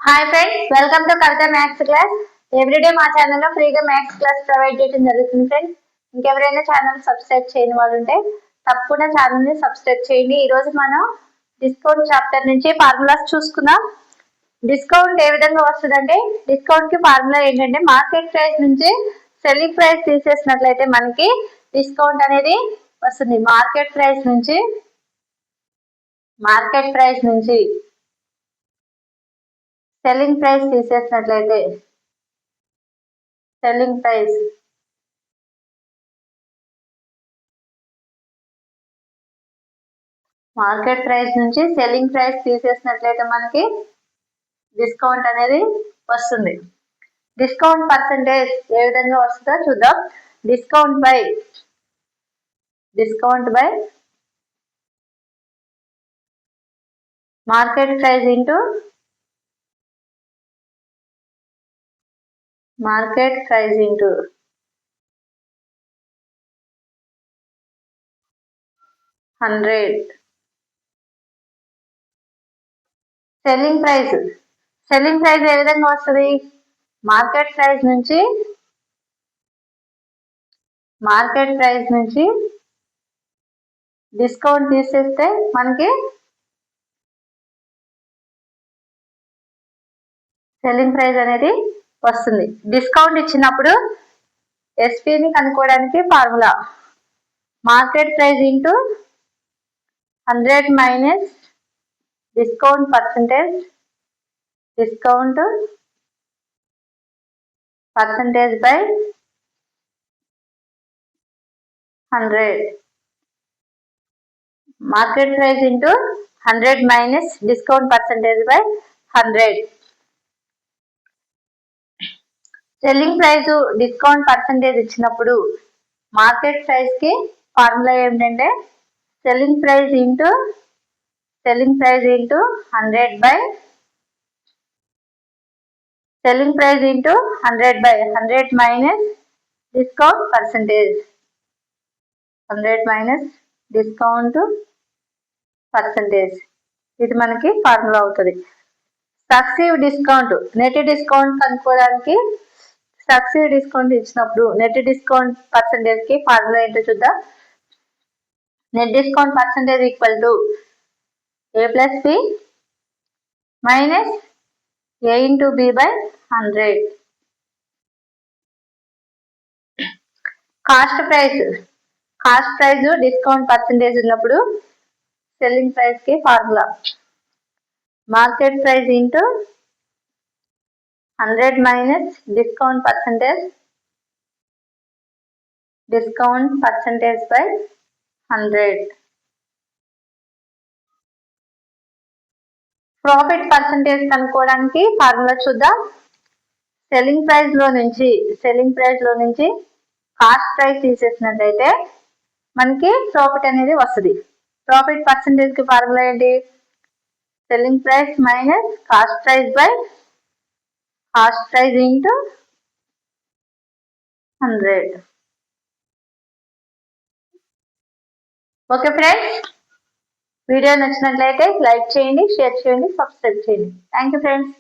Hi friends, welcome to Kavitha maths class. Everyday మా ఛానల్లో ఫ్రీగా మ్యాథ్స్ క్లాస్ ప్రొవైడ్ చేయడం జరుగుతుంది ఫ్రెండ్స్. ఇంకెవరైనా ఛానల్ సబ్స్క్రైబ్ చేయని వాళ్ళు ఉంటే తప్పకుండా ఛానల్ని సబ్స్క్రైబ్ చేయండి. ఈరోజు మనం డిస్కౌంట్ చాప్టర్ నుంచి ఫార్ములాస్ చూసుకుందాం. డిస్కౌంట్ ఏ విధంగా వస్తుందంటే, డిస్కౌంట్ కి ఫార్ములా ఏంటంటే మార్కెట్ ప్రైస్ నుంచి సెల్లింగ్ ప్రైస్ తీసేసినట్లయితే మనకి డిస్కౌంట్ అనేది వస్తుంది. మార్కెట్ ప్రైస్ నుంచి సెల్లింగ్ ప్రైస్ తీసేసినట్లయితే సెల్లింగ్ ప్రైస్ మార్కెట్ ప్రైస్ నుంచి సెల్లింగ్ ప్రైస్ తీసేసినట్లయితే మనకి డిస్కౌంట్ అనేది వస్తుంది. డిస్కౌంట్ పర్సంటేజ్ ఏ విధంగా వస్తుందో చూద్దాం. Discount by market price into market price into 100. Selling price ఏ విధంగా వస్తుంది? మార్కెట్ ప్రైస్ నుంచి డిస్కౌంట్ తీసేస్తే మనకి సెల్లింగ్ ప్రైస్ అనేది వస్తుంది. డిస్కౌంట్ ఇచ్చినప్పుడు ఎస్పీని కనుక్కోవడానికి formula market price into 100 minus discount percentage by 100. Market price into 100 minus discount percentage by 100. Selling price discount percentage ఇచ్చినప్పుడు మార్కెట్ ప్రైస్ కి ఫార్ములా ఏమిటంటే selling price into 100 by 100 minus discount percentage 100 minus discount percentage. ఇది మనకి formula అవుతుంది. సక్సీవ్ discount net discount కనుక్కోవడానికి సక్సీవ్ discount ఇచ్చినప్పుడు net discount percentage కి formula ఏంటో చూద్దాం. Net discount percentage equal to A plus B minus A into B by 100. Cost price discount percentage ఉన్నప్పుడు selling price కి formula market price into 100 minus discount percentage by 100. Profit percentage కనుక్కోవడానికి formula చూద్దాం. Selling price లో నుంచి cost price తీసేసినట్లయితే మనకి profit అనేది వస్తుంది. ప్రాఫిట్ పర్సంటేజ్ కి ఫార్ములా ఏంటి? Selling price minus cost price into 100. Okay friends, video నచ్చినట్లయితే లైక్ చేయండి, షేర్ చేయండి, సబ్స్క్రైబ్ చేయండి. Thank you friends.